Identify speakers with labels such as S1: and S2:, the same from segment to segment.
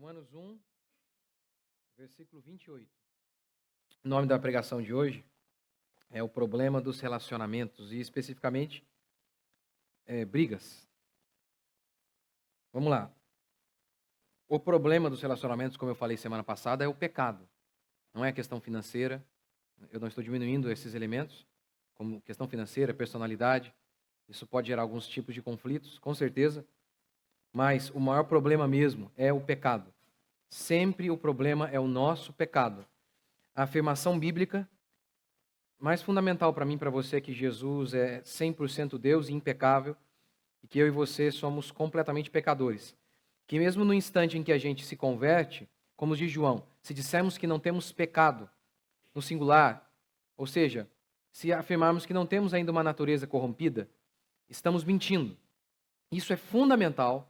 S1: Romanos 1, versículo 28. O nome da pregação de hoje é o problema dos relacionamentos e especificamente brigas. Vamos lá. O problema dos relacionamentos, como eu falei semana passada, é o pecado. Não é a questão financeira. Eu não estou diminuindo esses elementos, como questão financeira, personalidade. Isso pode gerar alguns tipos de conflitos, com certeza. Mas o maior problema mesmo é o pecado. Sempre o problema é o nosso pecado. A afirmação bíblica mais fundamental para mim e para você é que Jesus é 100% Deus e impecável e que eu e você somos completamente pecadores. Que mesmo no instante em que a gente se converte, como diz João, se dissermos que não temos pecado no singular, ou seja, se afirmarmos que não temos ainda uma natureza corrompida, estamos mentindo. Isso é fundamental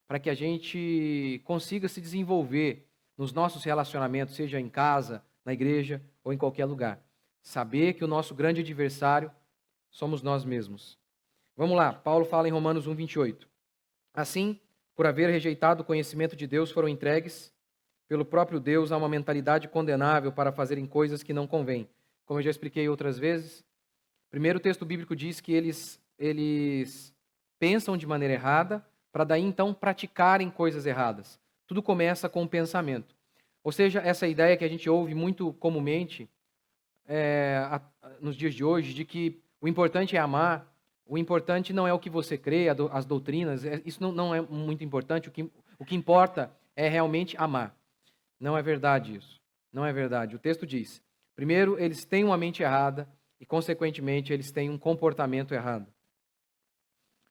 S1: para que a gente consiga se desenvolver nos nossos relacionamentos, seja em casa, na igreja ou em qualquer lugar. Saber que o nosso grande adversário somos nós mesmos. Vamos lá, Paulo fala em Romanos 1, 28. Assim, por haver rejeitado o conhecimento de Deus, foram entregues pelo próprio Deus a uma mentalidade condenável para fazerem coisas que não convêm. Como eu já expliquei outras vezes, primeiro o texto bíblico diz que eles pensam de maneira errada, para daí então praticarem coisas erradas. Tudo começa com o pensamento. Ou seja, essa ideia que a gente ouve muito comumente nos dias de hoje, de que o importante é amar, o importante não é o que você crê, as doutrinas, isso não é muito importante, o que importa é realmente amar. Não é verdade isso. Não é verdade. O texto diz, primeiro, eles têm uma mente errada e, consequentemente, eles têm um comportamento errado.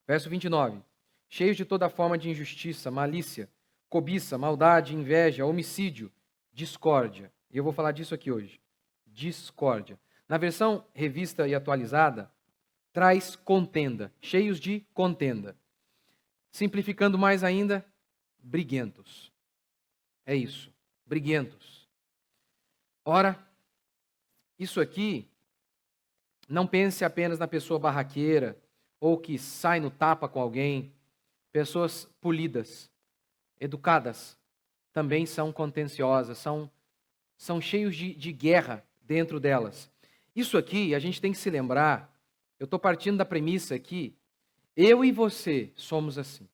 S1: Verso 29. Cheios de toda forma de injustiça, malícia, cobiça, maldade, inveja, homicídio, discórdia. E eu vou falar disso aqui hoje. Discórdia. Na versão revista e atualizada, traz contenda, cheios de contenda. Simplificando mais ainda, briguentos. É isso, briguentos. Ora, isso aqui, não pense apenas na pessoa barraqueira, ou que sai no tapa com alguém. Pessoas polidas, educadas, também são contenciosas, são cheios de guerra dentro delas. Isso aqui, a gente tem que se lembrar, eu estou partindo da premissa aqui, eu e você somos assim.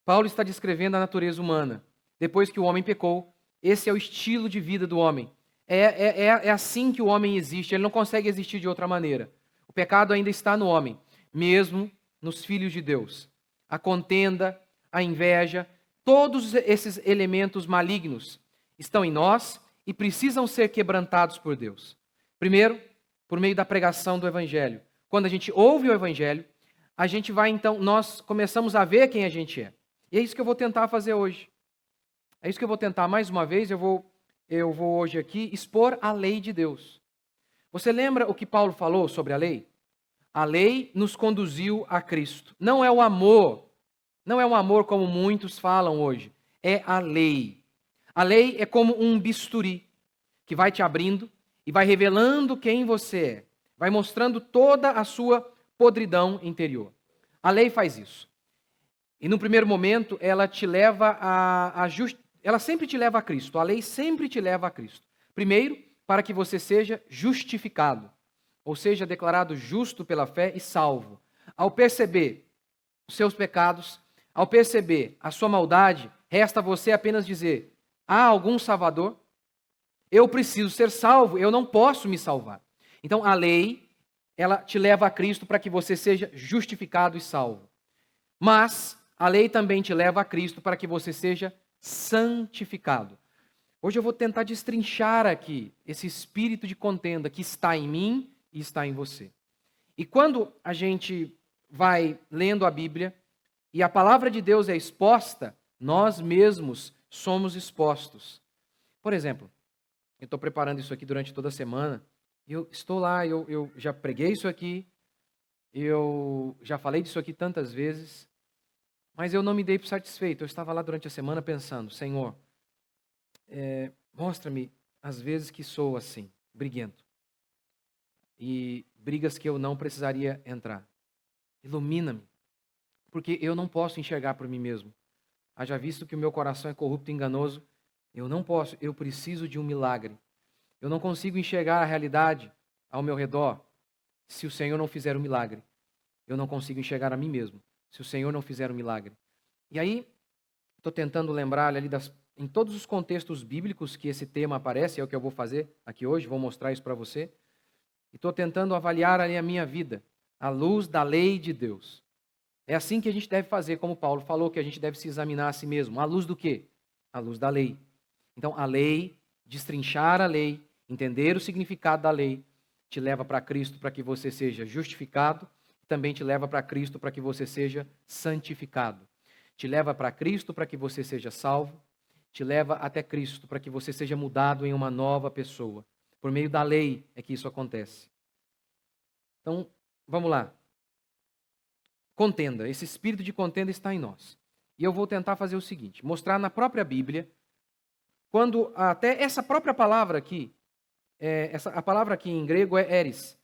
S1: Paulo está descrevendo a natureza humana. Depois que o homem pecou, esse é o estilo de vida do homem. É assim que o homem existe, ele não consegue existir de outra maneira. O pecado ainda está no homem, mesmo nos filhos de Deus. A contenda, a inveja, todos esses elementos malignos estão em nós e precisam ser quebrantados por Deus. Primeiro, por meio da pregação do Evangelho. Quando a gente ouve o Evangelho, a gente vai então, nós começamos a ver quem a gente é. E é isso que eu vou tentar fazer hoje. É isso que eu vou tentar mais uma vez, eu vou hoje aqui expor a lei de Deus. Você lembra o que Paulo falou sobre a lei? A lei nos conduziu a Cristo. Não é o amor, não é um amor como muitos falam hoje. É a lei. A lei é como um bisturi que vai te abrindo e vai revelando quem você é. Vai mostrando toda a sua podridão interior. A lei faz isso. E no primeiro momento, ela te leva ela sempre te leva a Cristo. A lei sempre te leva a Cristo. Primeiro, para que você seja justificado, ou seja, declarado justo pela fé e salvo. Ao perceber os seus pecados, ao perceber a sua maldade, resta a você apenas dizer: há algum Salvador? Eu preciso ser salvo, eu não posso me salvar. Então, a lei, ela te leva a Cristo para que você seja justificado e salvo. Mas a lei também te leva a Cristo para que você seja santificado. Hoje eu vou tentar destrinchar aqui esse espírito de contenda que está em mim e está em você. E quando a gente vai lendo a Bíblia e a palavra de Deus é exposta, nós mesmos somos expostos. Por exemplo, eu estou preparando isso aqui durante toda a semana, eu estou lá, eu já preguei isso aqui, eu já falei disso aqui tantas vezes, mas eu não me dei por satisfeito. Eu estava lá durante a semana pensando: Senhor, mostra-me as vezes que sou assim, briguento. E brigas que eu não precisaria entrar. Ilumina-me. Porque eu não posso enxergar por mim mesmo. haja visto que o meu coração é corrupto e enganoso, eu não posso, eu preciso de um milagre. Eu não consigo enxergar a realidade ao meu redor se o Senhor não fizer o milagre. Eu não consigo enxergar a mim mesmo se o Senhor não fizer o milagre. E aí, estou tentando lembrar ali em todos os contextos bíblicos que esse tema aparece, é o que eu vou fazer aqui hoje, vou mostrar isso para você. E estou tentando avaliar ali a minha vida, à luz da lei de Deus. É assim que a gente deve fazer, como Paulo falou, que a gente deve se examinar a si mesmo. À luz do quê? À luz da lei. Então, a lei, destrinchar a lei, entender o significado da lei, te leva para Cristo para que você seja justificado, também te leva para Cristo para que você seja santificado. Te leva para Cristo para que você seja salvo, te leva até Cristo para que você seja mudado em uma nova pessoa. Por meio da lei é que isso acontece. Então, vamos lá. Contenda, esse espírito de contenda está em nós. E eu vou tentar fazer o seguinte, mostrar na própria Bíblia, quando até essa própria palavra aqui, a palavra aqui em grego é eris.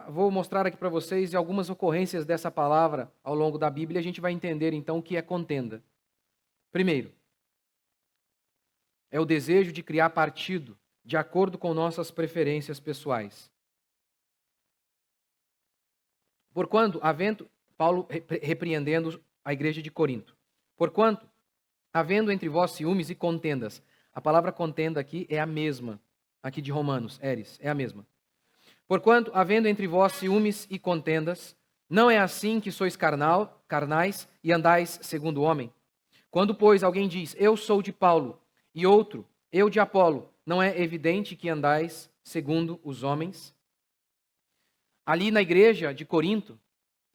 S1: Vou mostrar aqui para vocês algumas ocorrências dessa palavra ao longo da Bíblia e a gente vai entender então o que é contenda. Primeiro, é o desejo de criar partido de acordo com nossas preferências pessoais. Porquanto, Paulo repreendendo a igreja de Corinto. Porquanto, havendo entre vós ciúmes e contendas. A palavra contenda aqui é a mesma, aqui de Romanos, eris, é a mesma. Porquanto, havendo entre vós ciúmes e contendas, não é assim que sois carnais e andais segundo o homem. Quando, pois, alguém diz, eu sou de Paulo, e outro, eu de Apolo, não é evidente que andais segundo os homens? Ali na igreja de Corinto,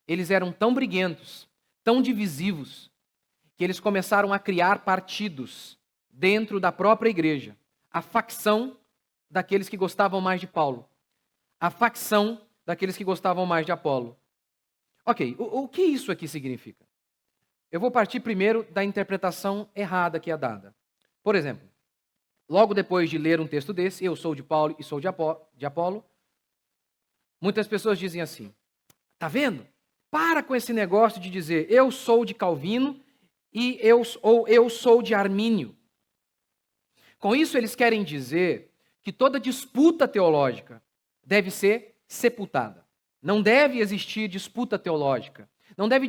S1: eles eram tão briguentos, tão divisivos, que eles começaram a criar partidos dentro da própria igreja. A facção daqueles que gostavam mais de Paulo. A facção daqueles que gostavam mais de Apolo. Ok, o que isso aqui significa? Eu vou partir primeiro da interpretação errada que é dada. Por exemplo, logo depois de ler um texto desse, eu sou de Paulo e sou de Apolo, muitas pessoas dizem assim, tá vendo? Para com esse negócio de dizer eu sou de Calvino ou eu sou de Armínio. Com isso, eles querem dizer que toda disputa teológica deve ser sepultada. Não deve existir disputa teológica. Não deve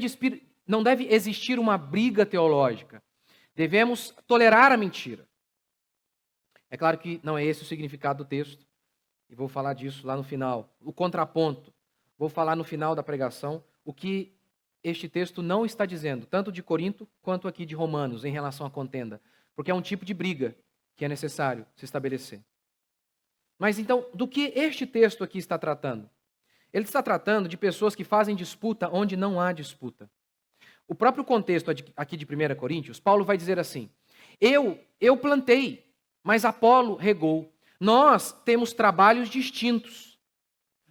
S1: existir uma briga teológica. Devemos tolerar a mentira. É claro que não é esse o significado do texto. E vou falar disso lá no final. O contraponto. Vou falar no final da pregação o que este texto não está dizendo, tanto de Corinto quanto aqui de Romanos, em relação à contenda. Porque é um tipo de briga que é necessário se estabelecer. Mas então, do que este texto aqui está tratando? Ele está tratando de pessoas que fazem disputa onde não há disputa. O próprio contexto aqui de 1 Coríntios, Paulo vai dizer assim, eu plantei, mas Apolo regou. Nós temos trabalhos distintos,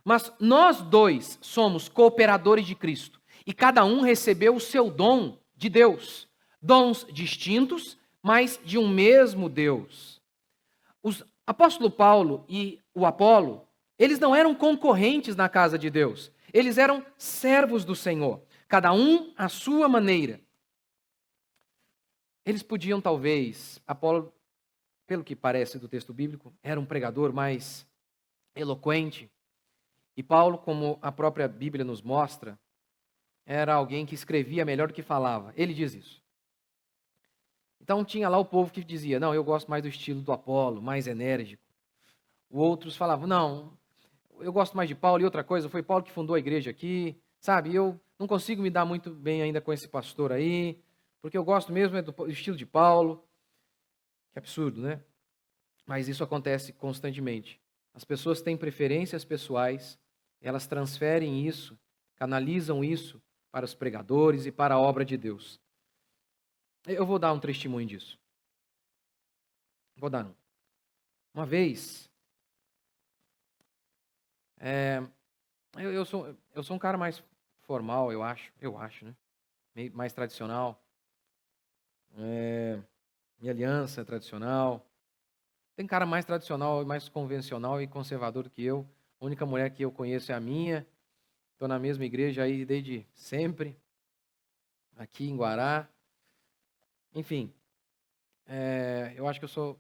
S1: mas nós dois somos cooperadores de Cristo. E cada um recebeu o seu dom de Deus. Dons distintos, mas de um mesmo Deus. Os apóstolo Paulo e o Apolo, eles não eram concorrentes na casa de Deus. Eles eram servos do Senhor. Cada um à sua maneira. Eles podiam talvez, Apolo, pelo que parece do texto bíblico, era um pregador mais eloquente. E Paulo, como a própria Bíblia nos mostra, era alguém que escrevia melhor do que falava. Ele diz isso. Então tinha lá o povo que dizia, não, eu gosto mais do estilo do Apolo, mais enérgico. Outros falavam, não, eu gosto mais de Paulo. E outra coisa, foi Paulo que fundou a igreja aqui, sabe? Eu não consigo me dar muito bem ainda com esse pastor aí, porque eu gosto mesmo do estilo de Paulo. Que absurdo, né? Mas isso acontece constantemente. As pessoas têm preferências pessoais, elas transferem isso, canalizam isso para os pregadores e para a obra de Deus. Eu vou dar um testemunho disso. Vou dar um. Uma vez, eu sou um cara mais formal, eu acho, né? Mais tradicional. Minha aliança é tradicional. Tem cara mais tradicional, mais convencional e conservador do que eu. A única mulher que eu conheço é a minha. Estou na mesma igreja aí desde sempre, aqui em Guará. Enfim, eu acho que eu sou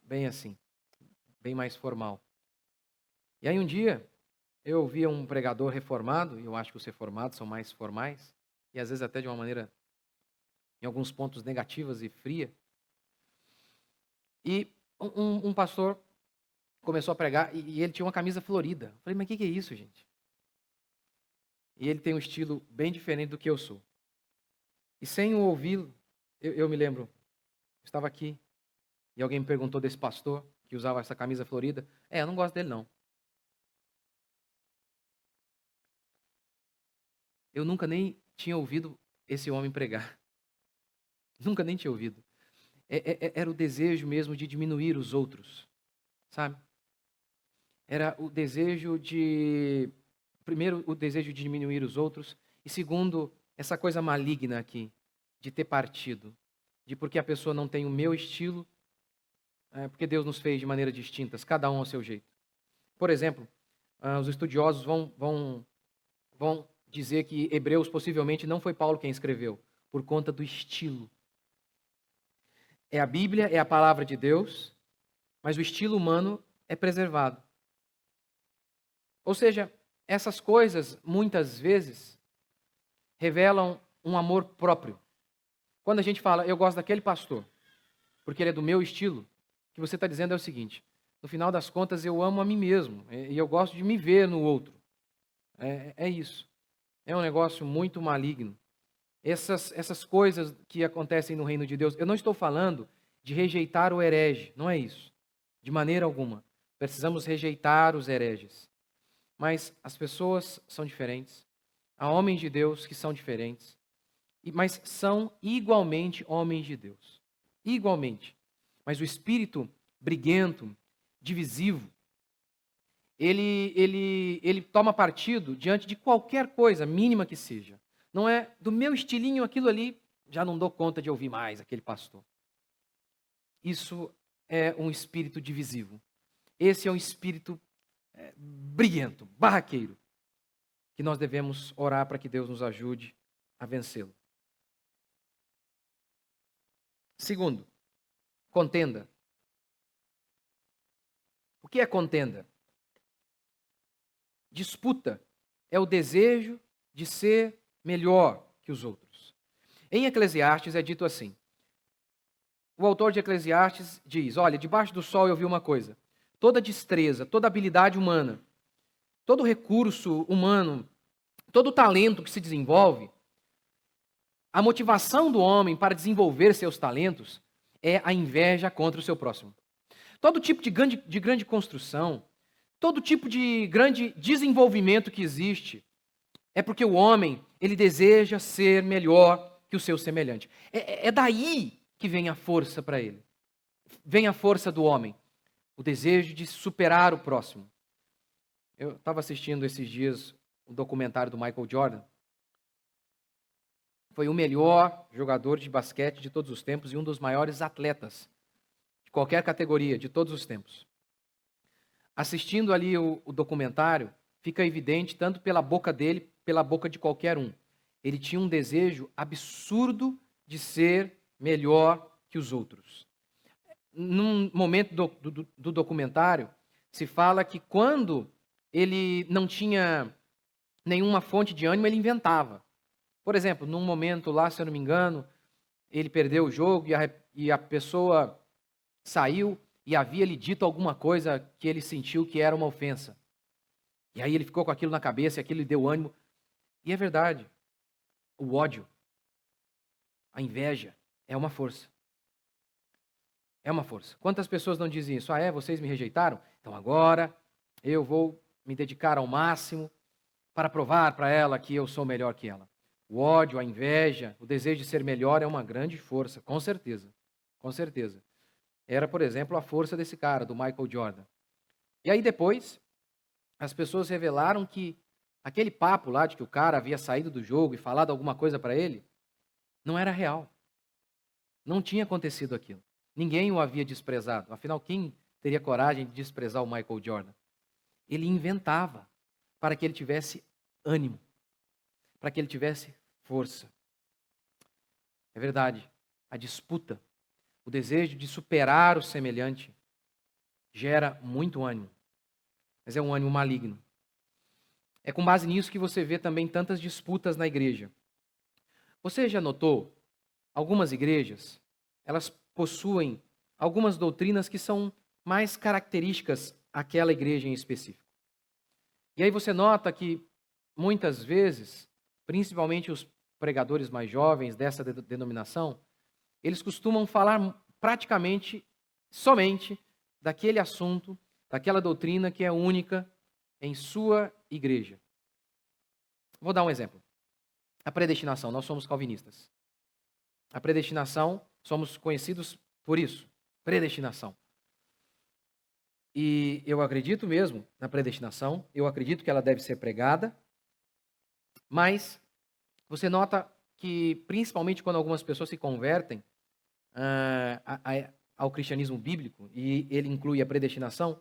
S1: bem assim, bem mais formal. E aí um dia eu ouvia um pregador reformado, e eu acho que os reformados são mais formais, e às vezes até de uma maneira, em alguns pontos, negativas e fria. E um pastor começou a pregar e ele tinha uma camisa florida. Eu falei, mas o que é isso, gente? E ele tem um estilo bem diferente do que eu sou. E sem o ouvi-lo, eu me lembro, eu estava aqui e alguém me perguntou desse pastor que usava essa camisa florida. Eu não gosto dele não. Eu nunca nem tinha ouvido esse homem pregar. Nunca nem tinha ouvido. Era o desejo mesmo de diminuir os outros, sabe? Era o desejo de... Primeiro, o desejo de diminuir os outros. E segundo, essa coisa maligna aqui, de ter partido. De porque a pessoa não tem o meu estilo, porque Deus nos fez de maneiras distintas, cada um ao seu jeito. Por exemplo, os estudiosos vão dizer que Hebreus possivelmente não foi Paulo quem escreveu, por conta do estilo. É a Bíblia, é a palavra de Deus, mas o estilo humano é preservado. Ou seja, essas coisas, muitas vezes, revelam um amor próprio. Quando a gente fala, eu gosto daquele pastor, porque ele é do meu estilo, o que você está dizendo é o seguinte, no final das contas eu amo a mim mesmo, e eu gosto de me ver no outro. É isso. É um negócio muito maligno. Essas coisas que acontecem no reino de Deus, eu não estou falando de rejeitar o herege, não é isso. De maneira alguma. Precisamos rejeitar os hereges. Mas as pessoas são diferentes. Há homens de Deus que são diferentes. Mas são igualmente homens de Deus. Igualmente. Mas o espírito briguento, divisivo, ele toma partido diante de qualquer coisa, mínima que seja. Não é do meu estilinho aquilo ali, já não dou conta de ouvir mais aquele pastor. Isso é um espírito divisivo. Esse é um espírito briguento, barraqueiro, que nós devemos orar para que Deus nos ajude a vencê-lo. Segundo, contenda. O que é contenda? Disputa é o desejo de ser melhor que os outros. Em Eclesiastes é dito assim. O autor de Eclesiastes diz, olha, debaixo do sol eu vi uma coisa. Toda destreza, toda habilidade humana, todo recurso humano, todo talento que se desenvolve, a motivação do homem para desenvolver seus talentos é a inveja contra o seu próximo. Todo tipo de grande construção, todo tipo de grande desenvolvimento que existe, é porque o homem, ele deseja ser melhor que o seu semelhante. É daí que vem a força para ele. Vem a força do homem. O desejo de superar o próximo. Eu estava assistindo esses dias um documentário do Michael Jordan. Foi o melhor jogador de basquete de todos os tempos e um dos maiores atletas de qualquer categoria de todos os tempos. Assistindo ali o documentário, fica evidente, tanto pela boca dele, pela boca de qualquer um. Ele tinha um desejo absurdo de ser melhor que os outros. Num momento do documentário, se fala que quando ele não tinha nenhuma fonte de ânimo, ele inventava. Por exemplo, num momento lá, se eu não me engano, ele perdeu o jogo e a pessoa saiu e havia lhe dito alguma coisa que ele sentiu que era uma ofensa. E aí ele ficou com aquilo na cabeça e aquilo lhe deu ânimo. E é verdade, o ódio, a inveja é uma força. É uma força. Quantas pessoas não dizem isso? Vocês me rejeitaram? Então agora eu vou me dedicar ao máximo para provar para ela que eu sou melhor que ela. O ódio, a inveja, o desejo de ser melhor é uma grande força, com certeza. Com certeza. Era, por exemplo, a força desse cara, do Michael Jordan. E aí depois, as pessoas revelaram que aquele papo lá de que o cara havia saído do jogo e falado alguma coisa para ele, não era real. Não tinha acontecido aquilo. Ninguém o havia desprezado. Afinal, quem teria coragem de desprezar o Michael Jordan? Ele inventava para que ele tivesse ânimo, para que ele tivesse força. É verdade. a disputa, o desejo de superar o semelhante, gera muito ânimo, mas é um ânimo maligno. É com base nisso que você vê também tantas disputas na igreja. Você já notou? Algumas igrejas, elas possuem algumas doutrinas que são mais características àquela igreja em específico. E aí você nota que, muitas vezes, principalmente os pregadores mais jovens dessa denominação, eles costumam falar praticamente, somente, daquele assunto, daquela doutrina que é única em sua igreja. Vou dar um exemplo. A predestinação, nós somos calvinistas. A predestinação, somos conhecidos por isso, predestinação. E eu acredito mesmo na predestinação, eu acredito que ela deve ser pregada, mas você nota que, principalmente quando algumas pessoas se convertem ao cristianismo bíblico, e ele inclui a predestinação,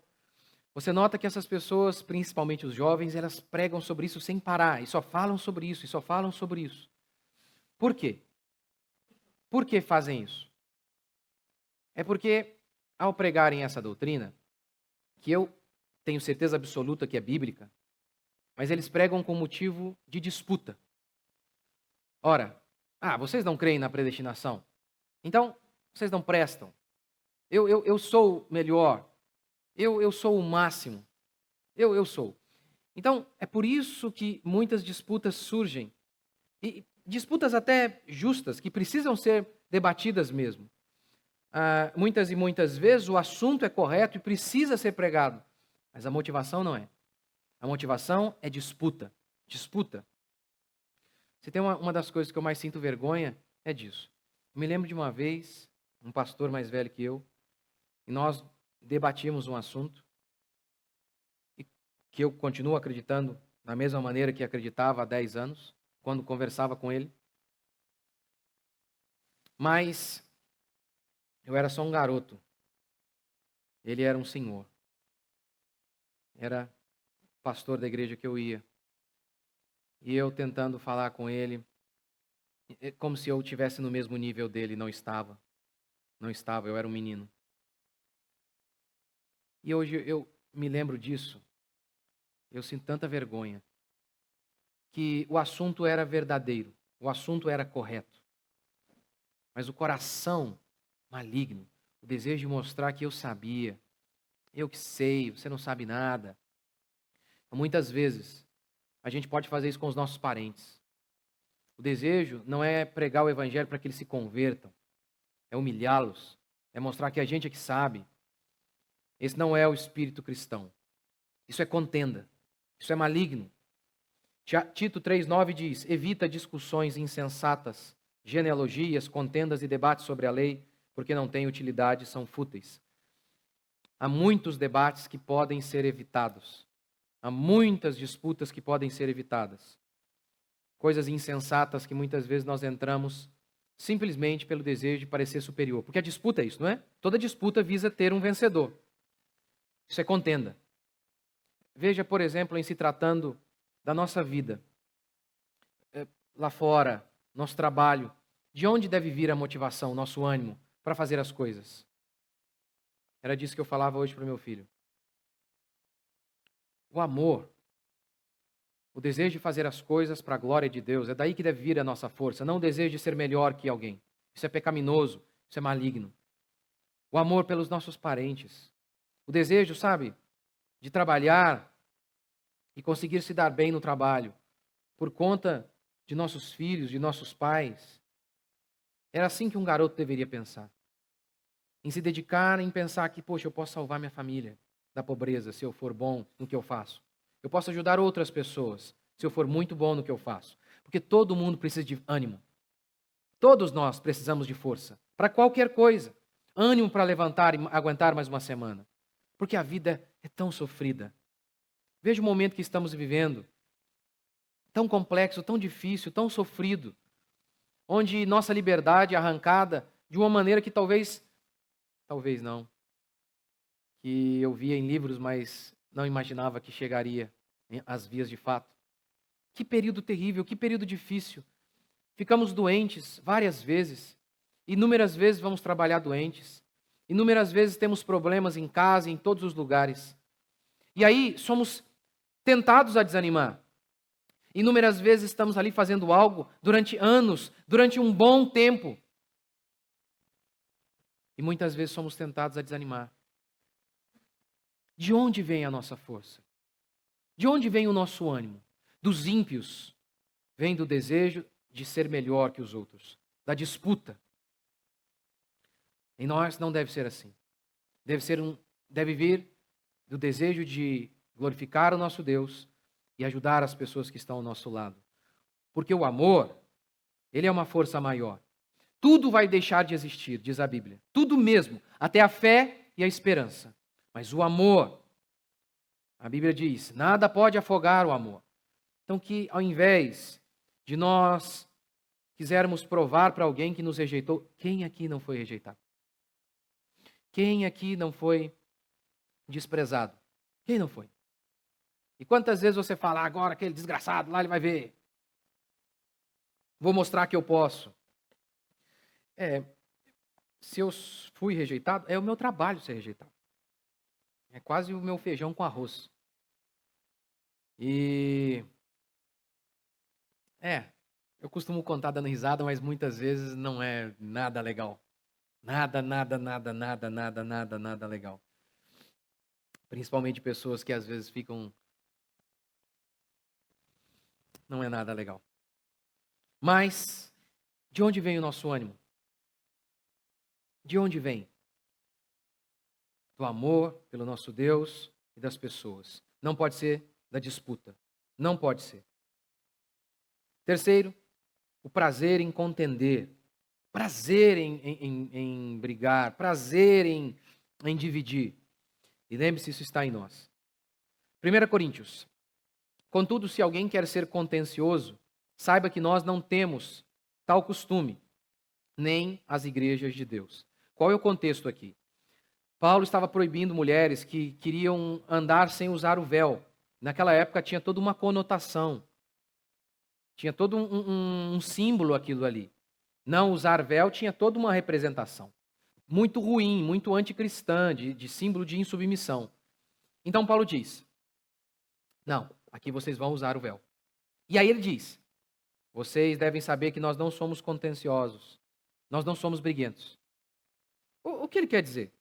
S1: você nota que essas pessoas, principalmente os jovens, elas pregam sobre isso sem parar, e só falam sobre isso, e só falam sobre isso. Por quê? Por que fazem isso? É porque, ao pregarem essa doutrina, que eu tenho certeza absoluta que é bíblica, mas eles pregam com motivo de disputa. Ora, vocês não creem na predestinação? Então, vocês não prestam. Eu sou melhor. Eu sou o máximo. Eu sou. Então, é por isso que muitas disputas surgem. E disputas até justas, que precisam ser debatidas mesmo. Muitas e muitas vezes o assunto é correto e precisa ser pregado. Mas a motivação não é. A motivação é disputa. Disputa. Se tem uma das coisas que eu mais sinto vergonha, é disso. Eu me lembro de uma vez, um pastor mais velho que eu, e nós debatíamos um assunto, e que eu continuo acreditando da mesma maneira que acreditava há 10 anos, quando conversava com ele. Mas eu era só um garoto. Ele era um senhor. Era pastor da igreja que eu ia. E eu tentando falar com ele, como se eu estivesse no mesmo nível dele, não estava. Não estava, eu era um menino. E hoje eu me lembro disso. Eu sinto tanta vergonha. Que o assunto era verdadeiro. O assunto era correto. Mas o coração maligno, o desejo de mostrar que eu sabia, eu que sei, você não sabe nada. Muitas vezes, a gente pode fazer isso com os nossos parentes. O desejo não é pregar o evangelho para que eles se convertam, é humilhá-los, é mostrar que a gente é que sabe. Esse não é o espírito cristão. Isso é contenda, isso é maligno. Tito 3,9 diz: evita discussões insensatas, genealogias, contendas e debates sobre a lei, porque não têm utilidade, são fúteis. Há muitos debates que podem ser evitados. Há muitas disputas que podem ser evitadas. Coisas insensatas que muitas vezes nós entramos simplesmente pelo desejo de parecer superior. Porque a disputa é isso, não é? Toda disputa visa ter um vencedor. Isso é contenda. Veja, por exemplo, em se tratando da nossa vida. Lá fora, nosso trabalho. De onde deve vir a motivação, nosso ânimo para fazer as coisas? Era disso que eu falava hoje para o meu filho. O amor, o desejo de fazer as coisas para a glória de Deus, é daí que deve vir a nossa força, não o desejo de ser melhor que alguém. Isso é pecaminoso, isso é maligno. O amor pelos nossos parentes. O desejo, sabe, de trabalhar e conseguir se dar bem no trabalho, por conta de nossos filhos, de nossos pais. Era assim que um garoto deveria pensar. Em se dedicar, em pensar que, poxa, eu posso salvar minha família da pobreza se eu for bom no que eu faço. Eu posso ajudar outras pessoas se eu for muito bom no que eu faço. Porque todo mundo precisa de ânimo. Todos nós precisamos de força para qualquer coisa. Ânimo para levantar e aguentar mais uma semana. Porque a vida é tão sofrida. Veja o momento que estamos vivendo. Tão complexo, tão difícil, tão sofrido. Onde nossa liberdade é arrancada de uma maneira que talvez não, que eu via em livros, mas não imaginava que chegaria às vias de fato. Que período terrível, que período difícil. Ficamos doentes várias vezes. Inúmeras vezes vamos trabalhar doentes. Inúmeras vezes temos problemas em casa, em todos os lugares. E aí somos tentados a desanimar. Inúmeras vezes estamos ali fazendo algo durante anos, durante um bom tempo. E muitas vezes somos tentados a desanimar. De onde vem a nossa força? De onde vem o nosso ânimo? Dos ímpios. Vem do desejo de ser melhor que os outros, da disputa. Em nós não deve ser assim. Deve vir do desejo de glorificar o nosso Deus e ajudar as pessoas que estão ao nosso lado. Porque o amor, ele é uma força maior. Tudo vai deixar de existir, diz a Bíblia. Tudo mesmo, até a fé e a esperança. Mas o amor, a Bíblia diz, nada pode afogar o amor. Então que ao invés de nós quisermos provar para alguém que nos rejeitou, quem aqui não foi rejeitado? Quem aqui não foi desprezado? Quem não foi? E quantas vezes você fala, agora aquele desgraçado lá, ele vai ver. Vou mostrar que eu posso. Se eu fui rejeitado, é o meu trabalho ser rejeitado. É quase o meu feijão com arroz. Eu costumo contar dando risada, mas muitas vezes não é nada legal. Nada legal. Principalmente pessoas que às vezes ficam... Não é nada legal. Mas, de onde vem o nosso ânimo? De onde vem? Do amor pelo nosso Deus e das pessoas. Não pode ser da disputa. Não pode ser. Terceiro, o prazer em contender. Prazer em brigar. Prazer em dividir. E lembre-se, isso está em nós. 1 Coríntios. Contudo, se alguém quer ser contencioso, saiba que nós não temos tal costume, nem as igrejas de Deus. Qual é o contexto aqui? Paulo estava proibindo mulheres que queriam andar sem usar o véu. Naquela época tinha toda uma conotação. Tinha todo um símbolo aquilo ali. Não usar véu tinha toda uma representação. Muito ruim, muito anticristã, de símbolo de insubmissão. Então Paulo diz, não, aqui vocês vão usar o véu. E aí ele diz, vocês devem saber que nós não somos contenciosos. Nós não somos briguentos. O que ele quer dizer?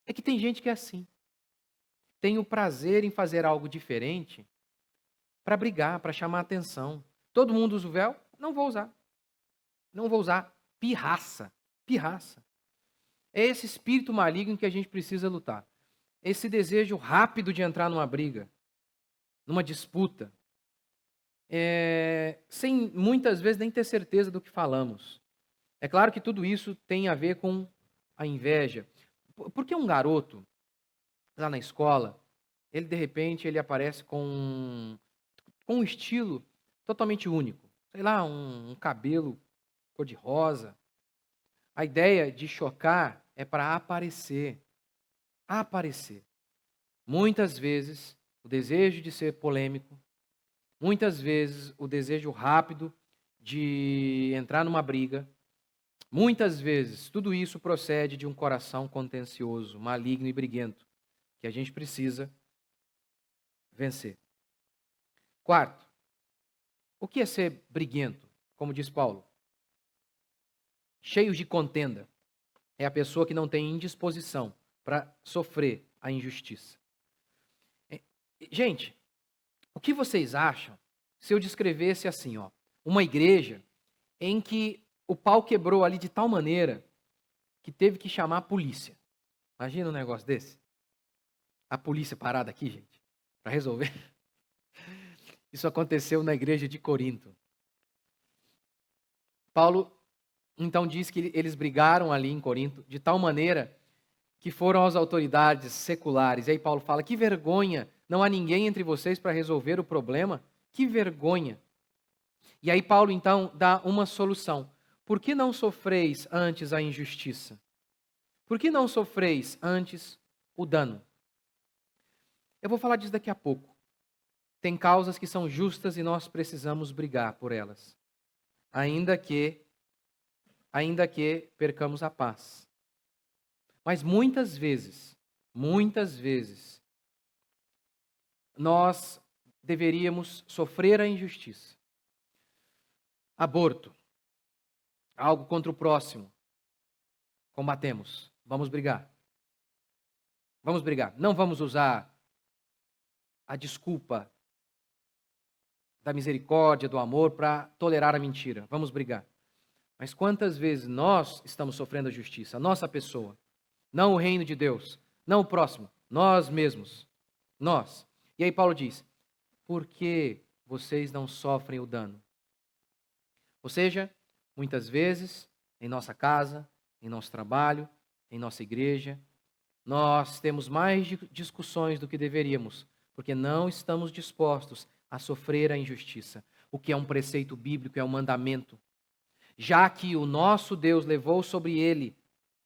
S1: É que tem gente que é assim. Tem o prazer em fazer algo diferente para brigar, para chamar atenção. Todo mundo usa o véu? Não vou usar. Não vou usar. Pirraça. Pirraça. É esse espírito maligno que a gente precisa lutar. Esse desejo rápido de entrar numa briga, numa disputa, sem muitas vezes nem ter certeza do que falamos. É claro que tudo isso tem a ver com a inveja. Porque um garoto, lá na escola, ele de repente ele aparece com um estilo totalmente único. Sei lá, um cabelo cor-de-rosa. A ideia de chocar é para aparecer. Aparecer. Muitas vezes, o desejo de ser polêmico, muitas vezes, o desejo rápido de entrar numa briga, muitas vezes, tudo isso procede de um coração contencioso, maligno e briguento, que a gente precisa vencer. Quarto, o que é ser briguento? Como diz Paulo, cheios de contenda. É a pessoa que não tem indisposição para sofrer a injustiça. Gente, o que vocês acham se eu descrevesse assim, uma igreja em que o pau quebrou ali de tal maneira que teve que chamar a polícia? Imagina um negócio desse? A polícia parada aqui, gente, para resolver. Isso aconteceu na igreja de Corinto. Paulo, então, diz que eles brigaram ali em Corinto de tal maneira que foram às autoridades seculares. E aí Paulo fala, que vergonha, não há ninguém entre vocês para resolver o problema? Que vergonha. E aí Paulo, então, dá uma solução. Por que não sofreis antes a injustiça? Por que não sofreis antes o dano? Eu vou falar disso daqui a pouco. Tem causas que são justas e nós precisamos brigar por elas. Ainda que ainda que percamos a paz. Mas muitas vezes, nós deveríamos sofrer a injustiça. Aborto, algo contra o próximo. Combatemos, vamos brigar. Vamos brigar. Não vamos usar a desculpa da misericórdia, do amor, para tolerar a mentira. Vamos brigar. Mas quantas vezes nós estamos sofrendo a justiça? A nossa pessoa. Não o reino de Deus. Não o próximo. Nós mesmos. Nós. E aí Paulo diz, por que vocês não sofrem o dano? Ou seja, muitas vezes, em nossa casa, em nosso trabalho, em nossa igreja, nós temos mais discussões do que deveríamos, porque não estamos dispostos a sofrer a injustiça, o que é um preceito bíblico, é um mandamento. Já que o nosso Deus levou sobre ele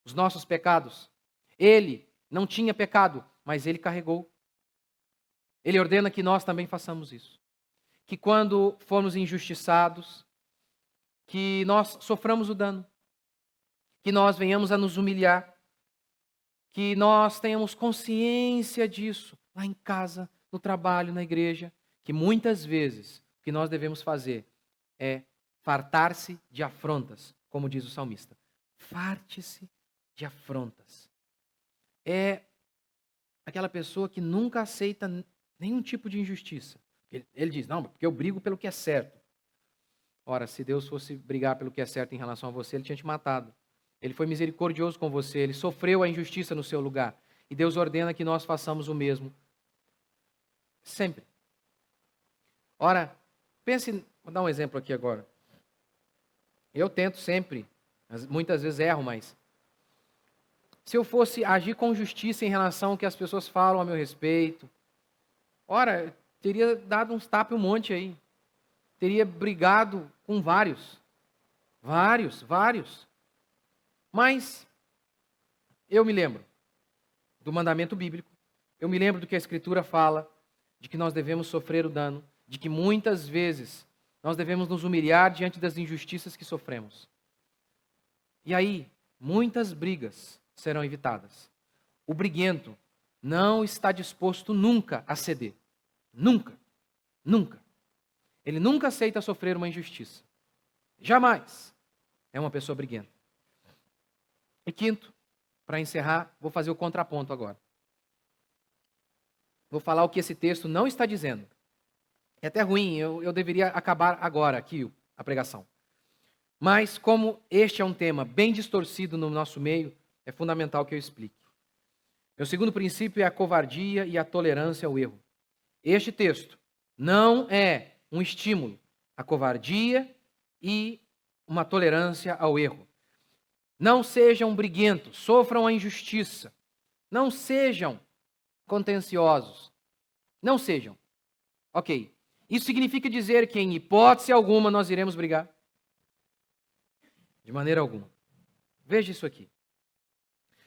S1: os nossos pecados, ele não tinha pecado, mas ele carregou. Ele ordena que nós também façamos isso. Que quando formos injustiçados, que nós soframos o dano, que nós venhamos a nos humilhar, que nós tenhamos consciência disso, lá em casa, no trabalho, na igreja, que muitas vezes o que nós devemos fazer é fartar-se de afrontas, como diz o salmista. Farte-se de afrontas. É aquela pessoa que nunca aceita nenhum tipo de injustiça. Ele diz, não, porque eu brigo pelo que é certo. Ora, se Deus fosse brigar pelo que é certo em relação a você, ele tinha te matado. Ele foi misericordioso com você, ele sofreu a injustiça no seu lugar. E Deus ordena que nós façamos o mesmo. Sempre. Ora, pense, vou dar um exemplo aqui agora. Eu tento sempre, muitas vezes erro, mas se eu fosse agir com justiça em relação ao que as pessoas falam a meu respeito, ora, eu teria dado uns tapas um monte aí. Teria brigado com vários. Mas eu me lembro do mandamento bíblico, eu me lembro do que a Escritura fala, de que nós devemos sofrer o dano, de que muitas vezes nós devemos nos humilhar diante das injustiças que sofremos. E aí, muitas brigas serão evitadas. O briguento não está disposto nunca a ceder. Nunca. Ele nunca aceita sofrer uma injustiça. Jamais. É uma pessoa briguenta. E quinto, para encerrar, vou fazer o contraponto agora. Vou falar o que esse texto não está dizendo. É até ruim, eu deveria acabar agora aqui a pregação. Mas como este é um tema bem distorcido no nosso meio, é fundamental que eu explique. Meu segundo princípio é a covardia e a tolerância ao erro. Este texto não é um estímulo à covardia e uma tolerância ao erro. Não sejam briguentos, sofram a injustiça. Não sejam contenciosos. Não sejam. Ok. Isso significa dizer que, em hipótese alguma, nós iremos brigar? De maneira alguma. Veja isso aqui.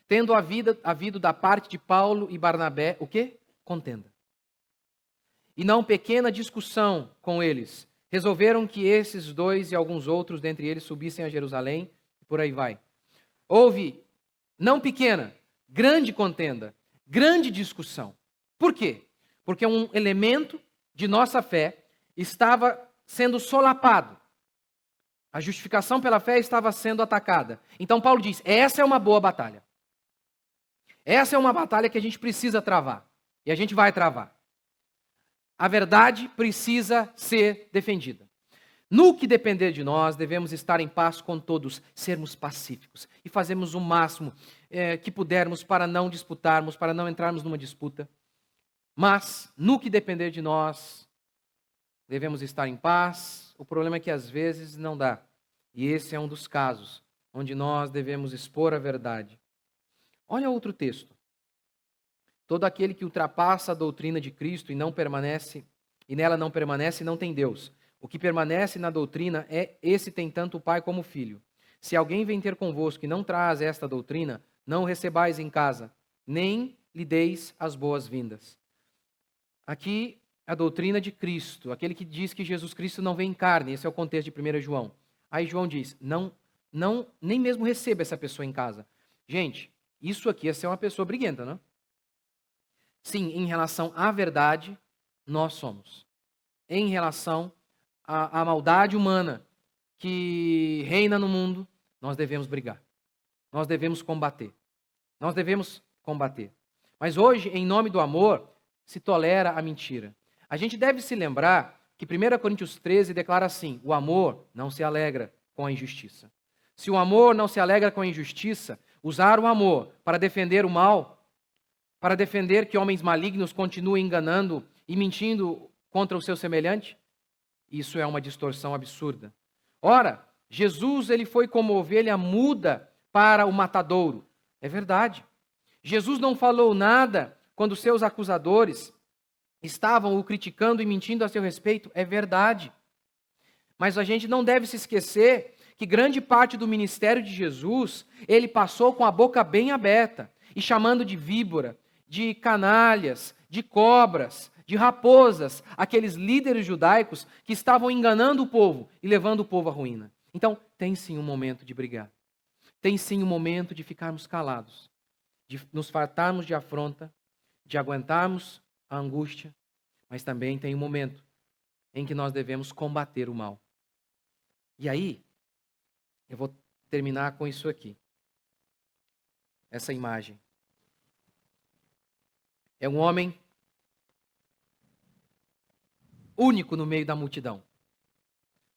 S1: Tendo havido da parte de Paulo e Barnabé, o quê? Contenda. E não pequena discussão com eles. Resolveram que esses dois e alguns outros dentre eles subissem a Jerusalém, e por aí vai. Houve, não pequena, grande contenda, grande discussão. Por quê? Porque um elemento de nossa fé estava sendo solapado. A justificação pela fé estava sendo atacada. Então Paulo diz, essa é uma boa batalha. Essa é uma batalha que a gente precisa travar. E a gente vai travar. A verdade precisa ser defendida. No que depender de nós, devemos estar em paz com todos, sermos pacíficos e fazermos o máximo que pudermos para não disputarmos, para não entrarmos numa disputa. Mas, no que depender de nós, devemos estar em paz. O problema é que às vezes não dá. E esse é um dos casos onde nós devemos expor a verdade. Olha outro texto. Todo aquele que ultrapassa a doutrina de Cristo e nela não permanece, não tem Deus. O que permanece na doutrina esse tem tanto o Pai como o Filho. Se alguém vem ter convosco e não traz esta doutrina, não o recebais em casa, nem lhe deis as boas-vindas. Aqui, a doutrina de Cristo, aquele que diz que Jesus Cristo não vem em carne, esse é o contexto de 1 João. Aí João diz, não não nem mesmo receba essa pessoa em casa. Gente, isso aqui é ser uma pessoa briguenta, não? Sim, em relação à verdade, nós somos. Em relação à maldade humana que reina no mundo, nós devemos brigar. Nós devemos combater. Nós devemos combater. Mas hoje, em nome do amor, se tolera a mentira. A gente deve se lembrar que 1 Coríntios 13 declara assim: o amor não se alegra com a injustiça. Se o amor não se alegra com a injustiça, usar o amor para defender o mal, para defender que homens malignos continuem enganando e mentindo contra o seu semelhante, isso é uma distorção absurda. Ora, Jesus ele foi como ovelha muda para o matadouro. É verdade. Jesus não falou nada quando seus acusadores estavam o criticando e mentindo a seu respeito. É verdade. Mas a gente não deve se esquecer que grande parte do ministério de Jesus, ele passou com a boca bem aberta e chamando de víbora, de canalhas, de cobras, de raposas, aqueles líderes judaicos que estavam enganando o povo e levando o povo à ruína. Então, tem sim um momento de brigar. Tem sim um momento de ficarmos calados, de nos fartarmos de afronta, de aguentarmos a angústia, mas também tem um momento em que nós devemos combater o mal. E aí, eu vou terminar com isso aqui. Essa imagem. É um homem único no meio da multidão.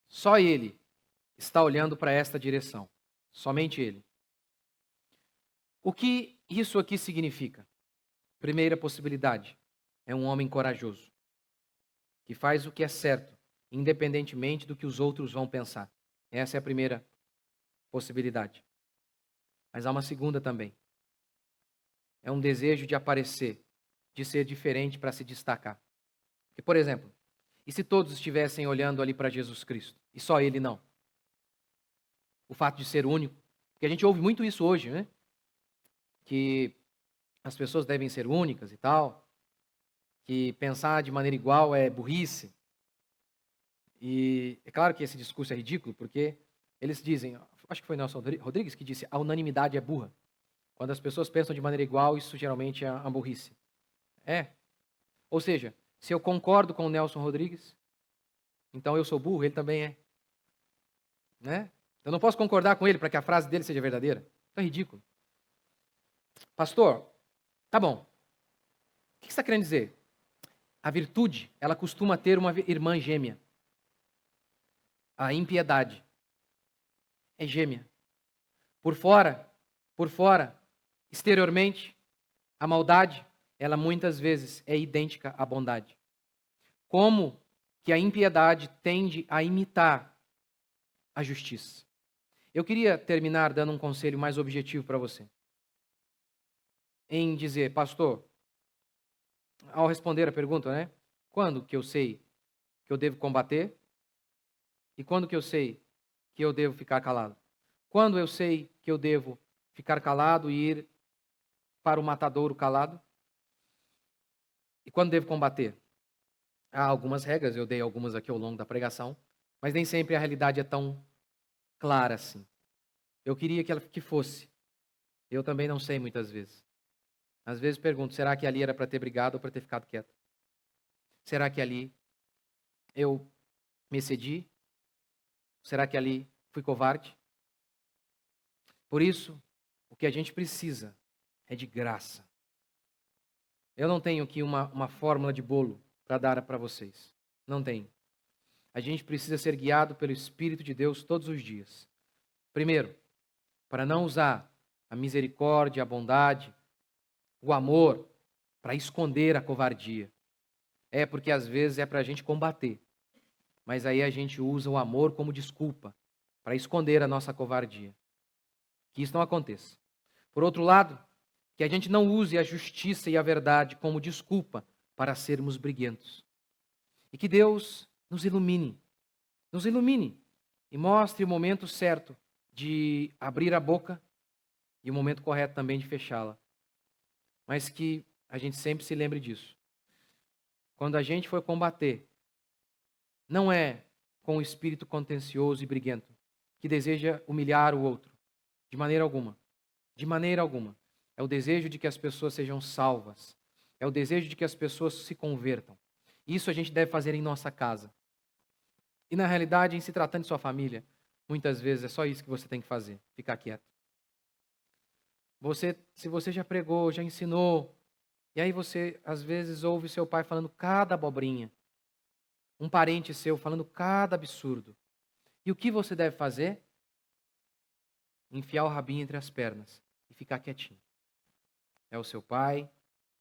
S1: Só ele está olhando para esta direção. Somente ele. O que isso aqui significa? Primeira possibilidade. É um homem corajoso. Que faz o que é certo, independentemente do que os outros vão pensar. Essa é a primeira possibilidade. Mas há uma segunda também. É um desejo de aparecer, de ser diferente para se destacar. E, por exemplo, e se todos estivessem olhando ali para Jesus Cristo, e só ele não? O fato de ser único, porque a gente ouve muito isso hoje, né? Que as pessoas devem ser únicas e tal, que pensar de maneira igual é burrice. E é claro que esse discurso é ridículo, porque eles dizem, acho que foi Nelson Rodrigues que disse, a unanimidade é burra. Quando as pessoas pensam de maneira igual, isso geralmente é uma burrice. É. Ou seja, se eu concordo com o Nelson Rodrigues, então eu sou burro, ele também é. Né? Eu não posso concordar com ele para que a frase dele seja verdadeira. Isso é ridículo. Pastor, tá bom. O que você está querendo dizer? A virtude, ela costuma ter uma irmã gêmea. A impiedade é gêmea. Por fora, exteriormente, a maldade, ela muitas vezes é idêntica à bondade. Como que a impiedade tende a imitar a justiça. Eu queria terminar dando um conselho mais objetivo para você. Em dizer, pastor, ao responder a pergunta, né? Quando que eu sei que eu devo combater? E quando que eu sei que eu devo ficar calado? Quando eu sei que eu devo ficar calado e ir para o matadouro calado? E quando devo combater? Há algumas regras, eu dei algumas aqui ao longo da pregação, mas nem sempre a realidade é tão clara assim. Eu queria que fosse. Eu também não sei muitas vezes. Às vezes pergunto, será que ali era para ter brigado ou para ter ficado quieto? Será que ali eu me excedi? Será que ali fui covarde? Por isso, o que a gente precisa é de graça. Eu não tenho aqui uma fórmula de bolo para dar para vocês. Não tenho. A gente precisa ser guiado pelo Espírito de Deus todos os dias. Primeiro, para não usar a misericórdia, a bondade, o amor para esconder a covardia. É porque às vezes é para a gente combater. Mas aí a gente usa o amor como desculpa para esconder a nossa covardia. Que isso não aconteça. Por outro lado, que a gente não use a justiça e a verdade como desculpa para sermos briguentos. E que Deus nos ilumine e mostre o momento certo de abrir a boca e o momento correto também de fechá-la. Mas que a gente sempre se lembre disso. Quando a gente for combater, não é com o espírito contencioso e briguento, que deseja humilhar o outro. De maneira alguma. De maneira alguma. É o desejo de que as pessoas sejam salvas. É o desejo de que as pessoas se convertam. Isso a gente deve fazer em nossa casa. E na realidade, em se tratando de sua família, muitas vezes é só isso que você tem que fazer, ficar quieto. Se você já pregou, já ensinou, e aí você às vezes ouve seu pai falando cada abobrinha, um parente seu falando cada absurdo. E o que você deve fazer? Enfiar o rabinho entre as pernas e ficar quietinho. É o seu pai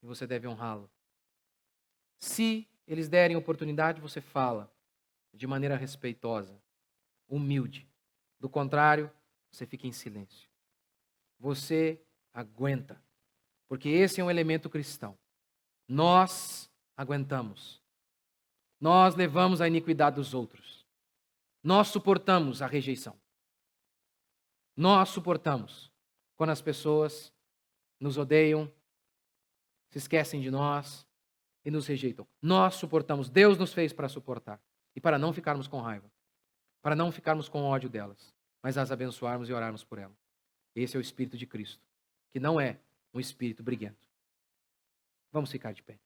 S1: e você deve honrá-lo. Se eles derem oportunidade, você fala de maneira respeitosa, humilde. Do contrário, você fica em silêncio. Você aguenta, porque esse é um elemento cristão. Nós aguentamos. Nós levamos a iniquidade dos outros. Nós suportamos a rejeição. Nós suportamos quando as pessoas nos odeiam, se esquecem de nós e nos rejeitam. Nós suportamos. Deus nos fez para suportar e para não ficarmos com raiva, para não ficarmos com ódio delas, mas as abençoarmos e orarmos por elas. Esse é o Espírito de Cristo, que não é um espírito briguento. Vamos ficar de pé.